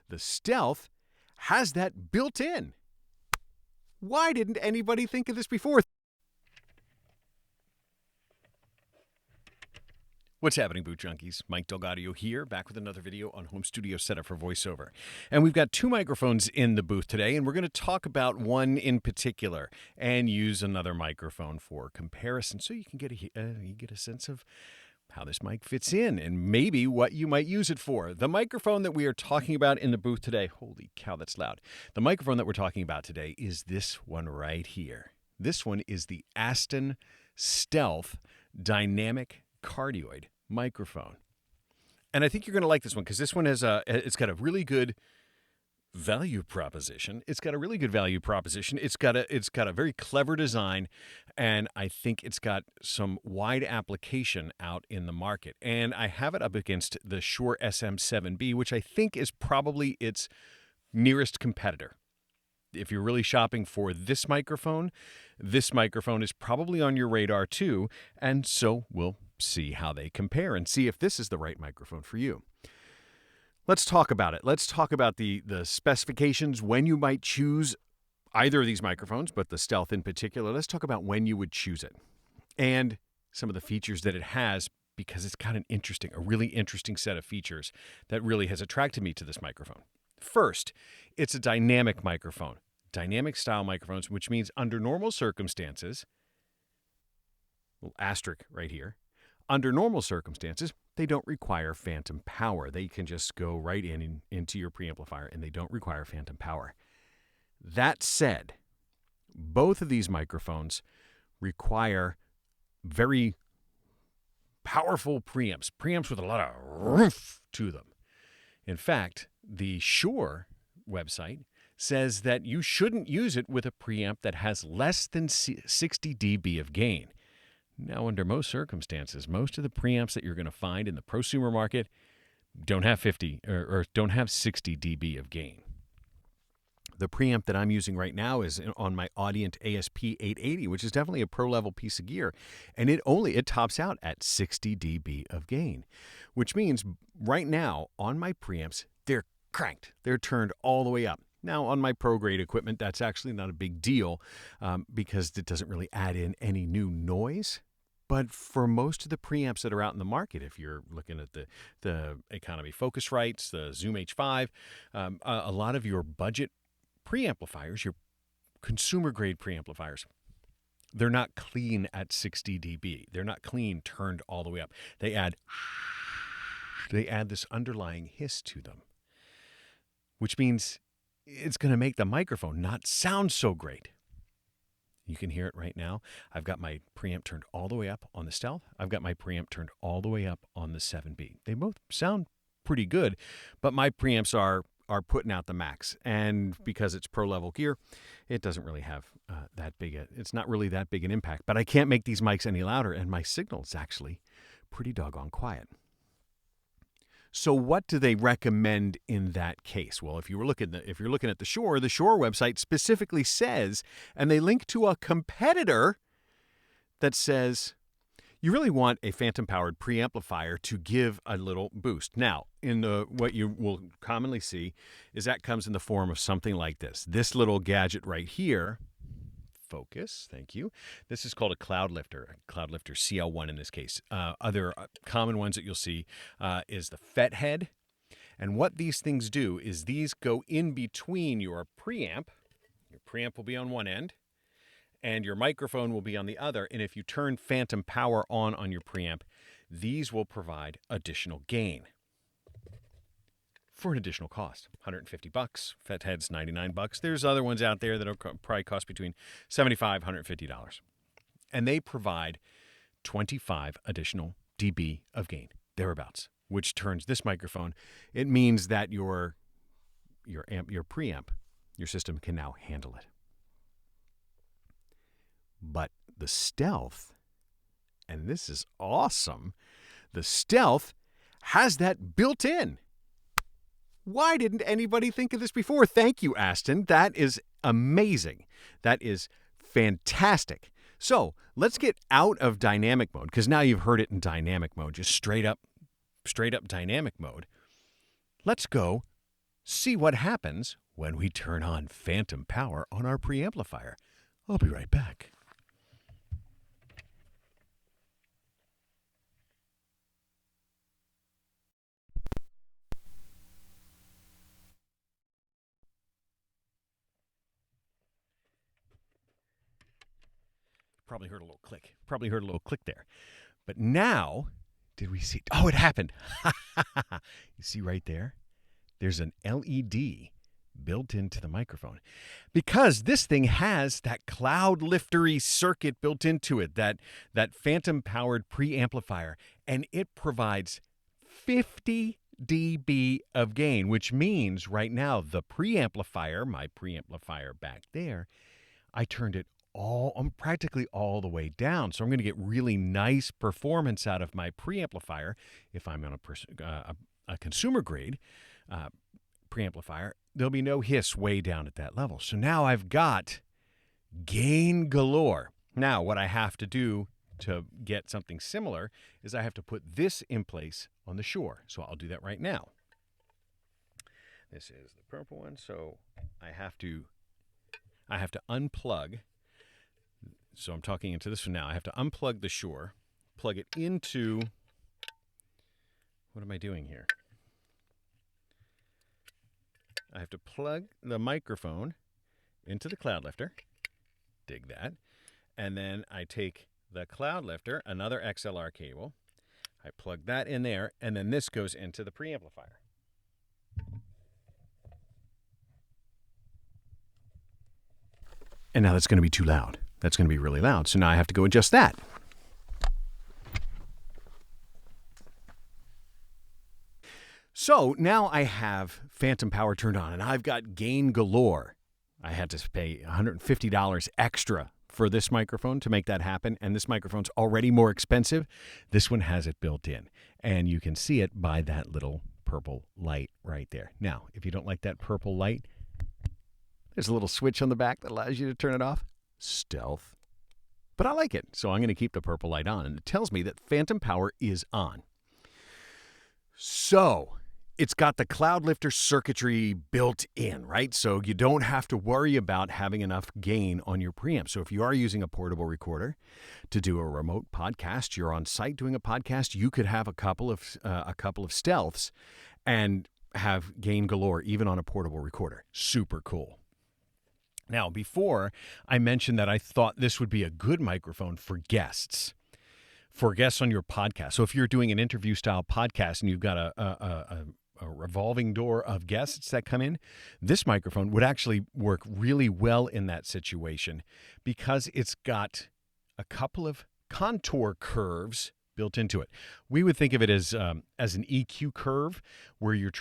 The Stealth has that built in. Why didn't anybody think of this before? What's happening, Boot Junkies? Mike Delgadio here, back with another video on home studio setup for voiceover. And we've got two microphones in the booth today, and we're going to talk about one in particular and use another microphone for comparison so you can get a sense of how this mic fits in and maybe what you might use it for. The microphone that we are talking about in the booth today, holy cow, that's loud. The microphone that we're talking about today is this one right here. This one is the Aston Stealth Dynamic Cardioid microphone. And I think you're going to like this one because this one has it's got a really good value proposition. It's got a very clever design, and I think it's got some wide application out in the market. And I have it up against the Shure SM7B, which I think is probably its nearest competitor. If you're really shopping for this microphone is probably on your radar too, and so we'll see how they compare and see if this is the right microphone for you. Let's talk about it. Let's talk about the specifications, when you might choose either of these microphones, but the Stealth in particular. Let's talk about when you would choose it and some of the features that it has, because it's got a really interesting set of features that really has attracted me to this microphone. First, it's a dynamic microphone, dynamic style microphones, which means under normal circumstances, little asterisk right here, under normal circumstances, they don't require phantom power. They can just go right into your preamplifier, and they don't require phantom power. That said, both of these microphones require very powerful preamps with a lot of oomph to them. In fact, the Shure website says that you shouldn't use it with a preamp that has less than 60 dB of gain. Now, under most circumstances, most of the preamps that you're going to find in the prosumer market don't have 60 dB of gain. The preamp that I'm using right now is on my Audient ASP 880, which is definitely a pro-level piece of gear, and it tops out at 60 dB of gain, which means right now on my preamps, they're cranked. They're turned all the way up. Now, on my pro-grade equipment, that's actually not a big deal because it doesn't really add in any new noise. But for most of the preamps that are out in the market, if you're looking at the economy Focusrites, the Zoom H5, a lot of your budget preamplifiers, your consumer-grade preamplifiers, they're not clean at 60 dB. They're not clean turned all the way up. They add this underlying hiss to them, which means it's going to make the microphone not sound so great. You can hear it right now. I've got my preamp turned all the way up on the Stealth. I've got my preamp turned all the way up on the 7B. They both sound pretty good, but my preamps are putting out the max. And because it's pro-level gear, it doesn't really have it's not really that big an impact. But I can't make these mics any louder, and my signal is actually pretty doggone quiet. So what do they recommend in that case? Well, if you're looking at the Shure website specifically says, and they link to a competitor that says you really want a phantom-powered preamplifier to give a little boost. Now, what you will commonly see is that comes in the form of something like this. This little gadget right here. Focus, thank you. This is called a Cloud Lifter CL1 in this case. Other common ones that you'll see is the FET head. And what these things do is these go in between your preamp. Your preamp will be on one end, and your microphone will be on the other. And if you turn phantom power on your preamp, these will provide additional gain for an additional cost, $150. FET head's $99. There's other ones out there that'll probably cost between $75 and $150. And they provide 25 additional dB of gain, thereabouts, which turns this microphone, it means that your preamp, your system can now handle it. But the Stealth, and this is awesome, the Stealth has that built in. Why didn't anybody think of this before? Thank you, Aston. That is amazing. That is fantastic. So let's get out of dynamic mode, because now you've heard it in dynamic mode, just straight up dynamic mode. Let's go see what happens when we turn on phantom power on our preamplifier. I'll be right back. Probably heard a little click. Probably heard a little click there. But now, did we see? Oh, it happened. You see right there? There's an LED built into the microphone because this thing has that cloud liftery circuit built into it, that phantom powered preamplifier, and it provides 50 dB of gain, which means right now the preamplifier, my preamplifier back there, I turned it practically all the way down. So I'm going to get really nice performance out of my preamplifier if I'm on a consumer grade preamplifier. There'll be no hiss way down at that level. So now I've got gain galore. Now what I have to do to get something similar is I have to put this in place on the Shure. So I'll do that right now. This is the purple one. So I have to unplug. So I'm talking into this one now. I have to unplug the Shure, plug it into, what am I doing here? I have to plug the microphone into the cloud lifter, dig that, and then I take the cloud lifter, another XLR cable, I plug that in there, and then this goes into the preamplifier. And now that's going to be too loud. That's going to be really loud. So now I have to go adjust that. So now I have phantom power turned on and I've got gain galore. I had to pay $150 extra for this microphone to make that happen. And this microphone's already more expensive. This one has it built in. And you can see it by that little purple light right there. Now, if you don't like that purple light, there's a little switch on the back that allows you to turn it off. Stealth. But I like it, so I'm going to keep the purple light on. And it tells me that phantom power is on. So it's got the cloud lifter circuitry built in, right? So you don't have to worry about having enough gain on your preamp. So if you are using a portable recorder to do a remote podcast, you're on site doing a podcast, you could have a couple of stealths and have gain galore even on a portable recorder. Super cool. Now, before I mentioned that I thought this would be a good microphone for guests on your podcast. So if you're doing an interview style podcast and you've got a revolving door of guests that come in, this microphone would actually work really well in that situation because it's got a couple of contour curves built into it. We would think of it as an EQ curve where you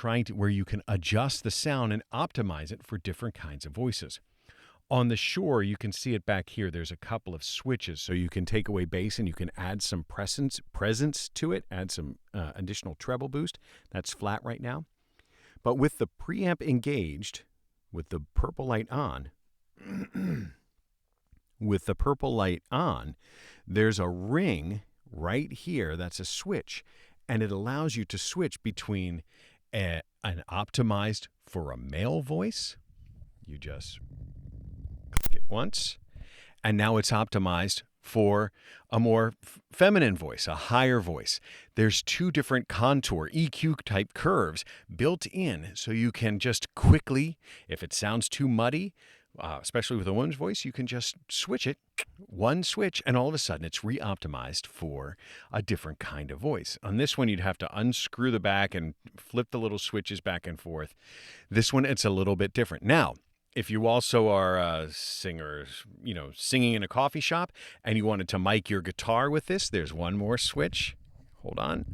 can adjust the sound and optimize it for different kinds of voices. On the Shure, you can see it back here. There's a couple of switches, so you can take away bass and you can add some presence to it, add some additional treble boost. That's flat right now. But with the preamp engaged, with the purple light on, there's a ring right here that's a switch, and it allows you to switch between an optimized for a male voice. You just click it once, and now it's optimized for a more feminine voice, a higher voice. There's two different contour EQ type curves built in, so you can just quickly, if it sounds too muddy, especially with a woman's voice, you can just switch it, one switch, and all of a sudden it's re-optimized for a different kind of voice. On this one, you'd have to unscrew the back and flip the little switches back and forth. This one, it's a little bit different. Now, if you also are singers, singing in a coffee shop and you wanted to mic your guitar with this, there's one more switch. Hold on.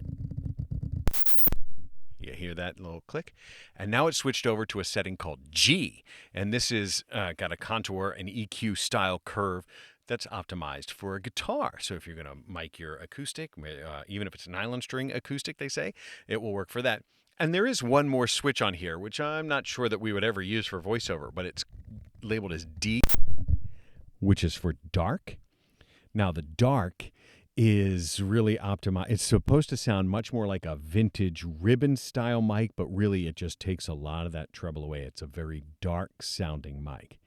You hear that little click? And now it's switched over to a setting called G. And this is got a contour, an EQ style curve that's optimized for a guitar. So if you're going to mic your acoustic, even if it's a nylon string acoustic, they say, it will work for that. And there is one more switch on here, which I'm not sure that we would ever use for voiceover, but it's labeled as D, which is for dark. Now, the dark is really optimized. It's supposed to sound much more like a vintage ribbon style mic, but really it just takes a lot of that treble away. It's a very dark sounding mic.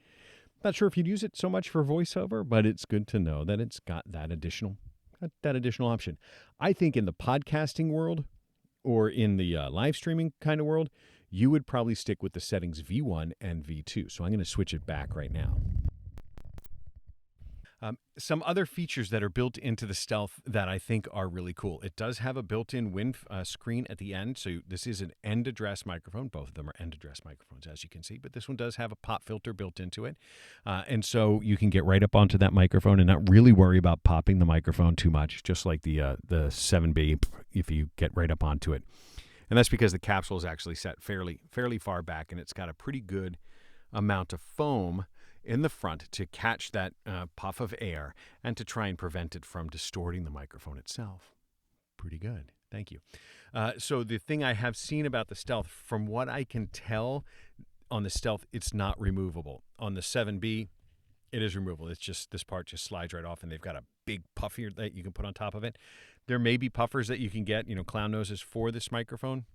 Not sure if you'd use it so much for voiceover, but it's good to know that it's got that additional option. I think in the podcasting world or in the live streaming kind of world, you would probably stick with the settings V1 and V2. So I'm going to switch it back right now. Some other features that are built into the Stealth that I think are really cool. It does have a built-in wind screen at the end. So this is an end address microphone. Both of them are end address microphones, as you can see. But this one does have a pop filter built into it. And so you can get right up onto that microphone and not really worry about popping the microphone too much, just like the 7B if you get right up onto it. And that's because the capsule is actually set fairly far back, and it's got a pretty good amount of foam in the front to catch that puff of air and to try and prevent it from distorting the microphone itself. Pretty good. Thank you. So the thing I have seen about the Stealth, from what I can tell on the Stealth, it's not removable. On the 7B, it is removable. It's just, this part just slides right off, and they've got a big puffer that you can put on top of it. There may be puffers that you can get, clown noses for this microphone,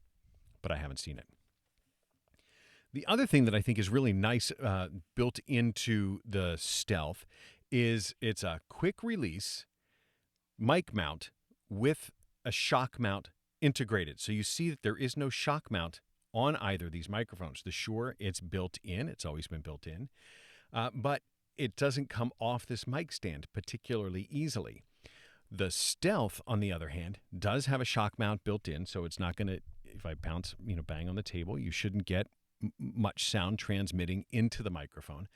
but I haven't seen it. The other thing that I think is really nice built into the Stealth is it's a quick release mic mount with a shock mount integrated. So you see that there is no shock mount on either of these microphones. The Shure, it's built in. It's always been built in. But it doesn't come off this mic stand particularly easily. The Stealth, on the other hand, does have a shock mount built in. So it's not going to, if I bang on the table, you shouldn't get much sound transmitting into the microphone.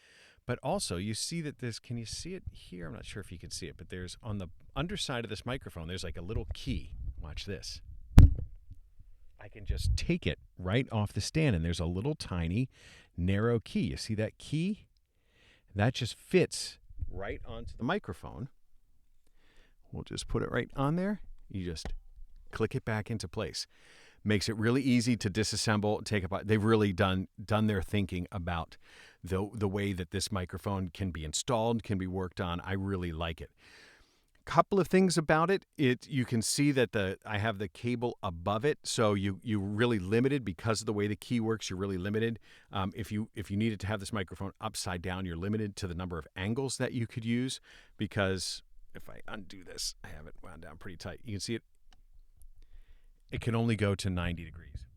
But also you see that can you see it here? I'm not sure if you can see it, but there's on the underside of this microphone, there's like a little key. Watch this. I can just take it right off the stand, and there's a little tiny narrow key. You see that key? That just fits right onto the microphone. We'll just put it right on there. You just click it back into place. Makes it really easy to disassemble, take apart. They've really done their thinking about the way that this microphone can be installed, can be worked on. I really like it. Couple of things about it. You can see that I have the cable above it, so you're really limited because of the way the key works. You're really limited. If you needed to have this microphone upside down, you're limited to the number of angles that you could use, because if I undo this, I have it wound down pretty tight. You can see it. It can only go to 90 degrees.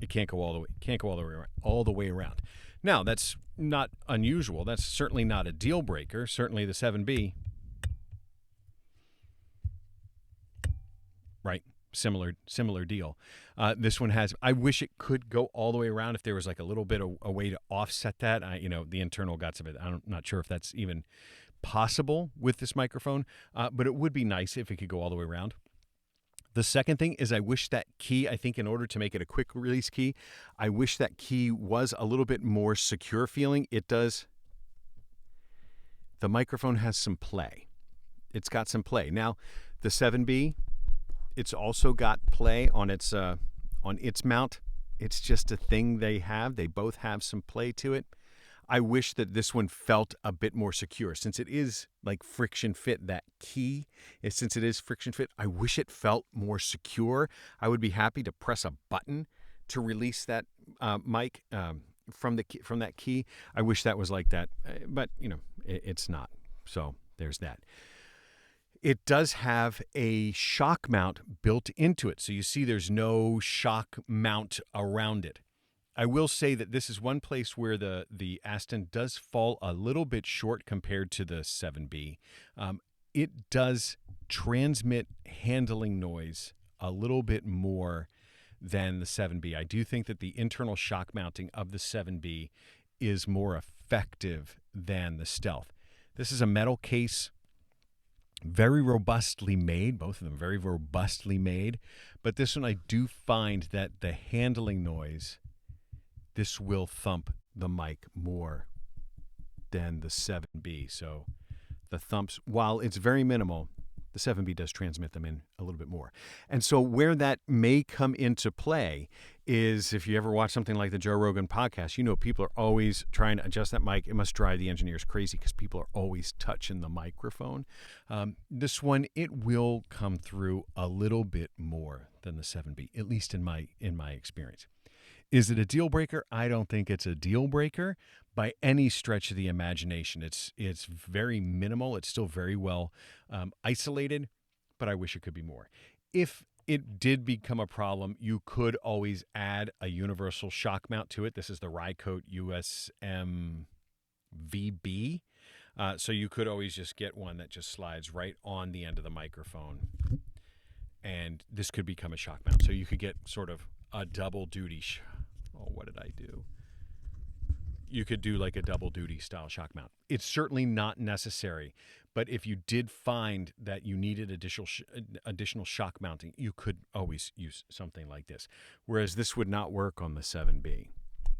It can't go all the way around. Now, that's not unusual. That's certainly not a deal breaker. Certainly the 7B, right? Similar deal. This one has. I wish it could go all the way around. If there was like a little bit of a way to offset that, the internal guts of it. I'm not sure if that's even possible with this microphone, but it would be nice if it could go all the way around. The second thing is I wish that key, I think in order to make it a quick release key, I wish that key was a little bit more secure feeling. It does. The microphone has some play. It's got some play. Now, the 7B, it's also got play on its mount. It's just a thing they have. They both have some play to it. I wish that this one felt a bit more secure, since it is like friction fit. That key, since it is friction fit, I wish it felt more secure. I would be happy to press a button to release that mic from that key. I wish that was like that, but it's not. So there's that. It does have a shock mount built into it, so you see there's no shock mount around it. I will say that this is one place where the Aston does fall a little bit short compared to the 7B. It does transmit handling noise a little bit more than the 7B. I do think that the internal shock mounting of the 7B is more effective than the Stealth. This is a metal case, very robustly made, both of them very robustly made. But this one, I do find that the handling noise, this will thump the mic more than the 7B. So the thumps, while it's very minimal, The 7B does transmit them in a little bit more. And so where that may come into play is if you ever watch something like the Joe Rogan podcast, people are always trying to adjust that mic. It must drive the engineers crazy because people are always touching the microphone. This one, it will come through a little bit more than the 7B, at least in my experience. Is it a deal breaker? I don't think it's a deal breaker by any stretch of the imagination. It's very minimal. It's still very well isolated, but I wish it could be more. If it did become a problem, you could always add a universal shock mount to it. This is the Rycote USM VB. So you could always just get one that just slides right on the end of the microphone. And this could become a shock mount. So you could get sort of a double duty. What did I do? You could do like a double duty style shock mount. It's certainly not necessary, but if you did find that you needed additional shock mounting, you could always use something like this. Whereas this would not work on the 7B.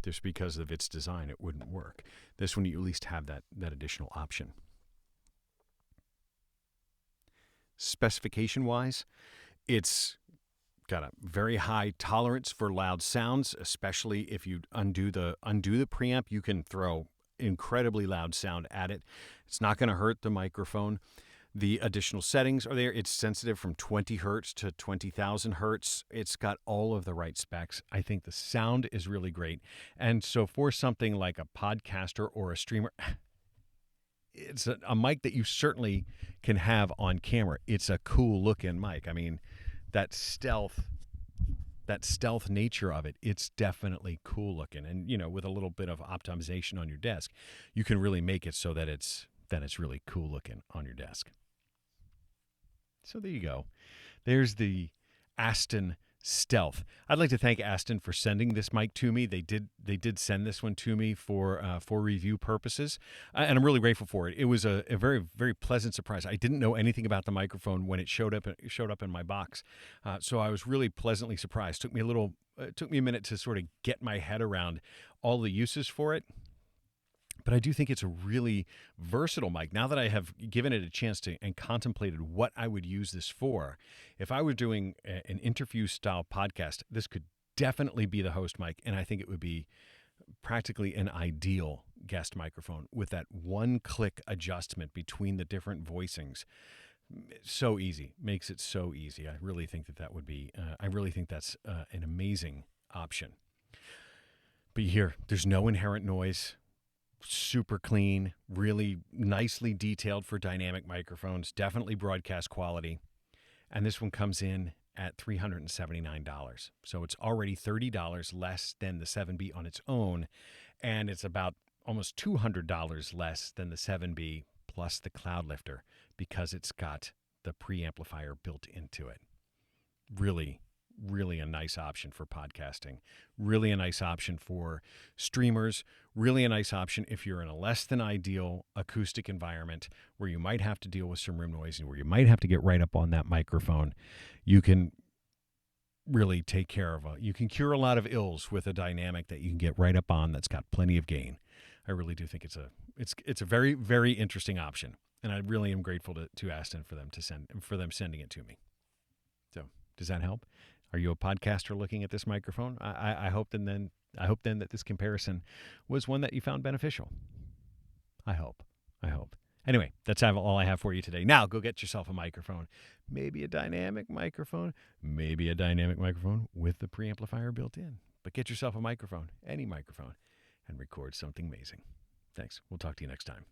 Just because of its design, it wouldn't work. This one, you at least have that additional option. Specification-wise, it's got a very high tolerance for loud sounds, especially if you undo the preamp. You can throw incredibly loud sound at it. It's not going to hurt the microphone. The additional settings are there. It's sensitive from 20 hertz to 20,000 hertz. It's got all of the right specs. I think the sound is really great. And so for something like a podcaster or a streamer, it's a mic that you certainly can have on camera. It's a cool looking mic. I mean, that stealth nature of it, it's definitely cool looking. And, with a little bit of optimization on your desk, you can really make it so that it's really cool looking on your desk. So there you go. There's the Aston Stealth. I'd like to thank Aston for sending this mic to me. They did send this one to me for review purposes, and I'm really grateful for it. It was a very, very pleasant surprise. I didn't know anything about the microphone when it showed up in my box, so I was really pleasantly surprised. Took me a minute to sort of get my head around all the uses for it. But I do think it's a really versatile mic. Now that I have given it a chance to and contemplated what I would use this for, if I were doing an interview-style podcast, this could definitely be the host mic, and I think it would be practically an ideal guest microphone with that one-click adjustment between the different voicings. So easy. Makes it so easy. I really think that would be I really think that's an amazing option. But here, there's no inherent noise. Super clean, really nicely detailed for dynamic microphones, definitely broadcast quality. And this one comes in at $379. So it's already $30 less than the 7B on its own, and it's about almost $200 less than the 7B plus the Cloud Lifter because it's got the preamplifier built into it. Really, really a nice option for podcasting, really a nice option for streamers, really a nice option if you're in a less than ideal acoustic environment where you might have to deal with some room noise and where you might have to get right up on that microphone. You can really take care of you can cure a lot of ills with a dynamic that you can get right up on that's got plenty of gain. I really do think it's a very, very interesting option, and I really am grateful to Aston for them sending it to me. So does that help? Are you a podcaster looking at this microphone? I hope then that this comparison was one that you found beneficial. I hope. Anyway, that's all I have for you today. Now go get yourself a microphone. Maybe a dynamic microphone with the preamplifier built in. But get yourself a microphone, any microphone, and record something amazing. Thanks. We'll talk to you next time.